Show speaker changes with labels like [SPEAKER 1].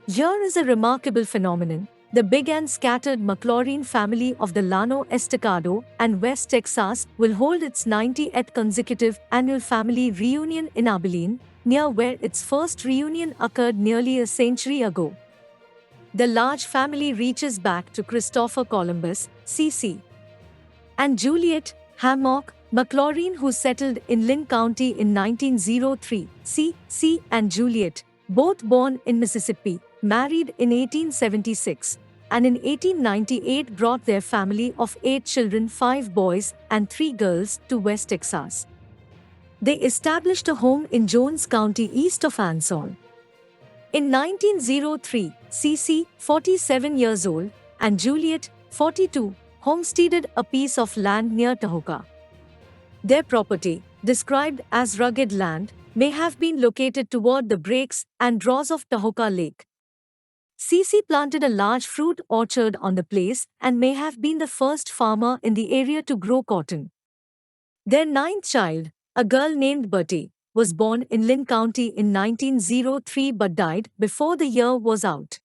[SPEAKER 1] Here is a remarkable phenomenon. The big and scattered McLaurin family of the Llano Estacado and West Texas will hold its 90th consecutive annual family reunion in Abilene, near where its first reunion occurred nearly a century ago. The large family reaches back to Christopher Columbus, C.C. and Juliet Hammock McLaurin, who settled in Lynn County in 1903. C.C. and Juliet, both born in Mississippi, married in 1876, and in 1898 brought their family of 8 children, 5 boys and 3 girls, to West Texas. They established a home in Jones County east of Anson. In 1903, C.C., 47 years old, and Juliet, 42, homesteaded a piece of land near Tahoka. Their property, described as rugged land, may have been located toward the breaks and draws of Tahoka Lake. C.C. planted a large fruit orchard on the place and may have been the first farmer in the area to grow cotton. Their ninth child, a girl named Bertie, was born in Lynn County in 1903 but died before the year was out.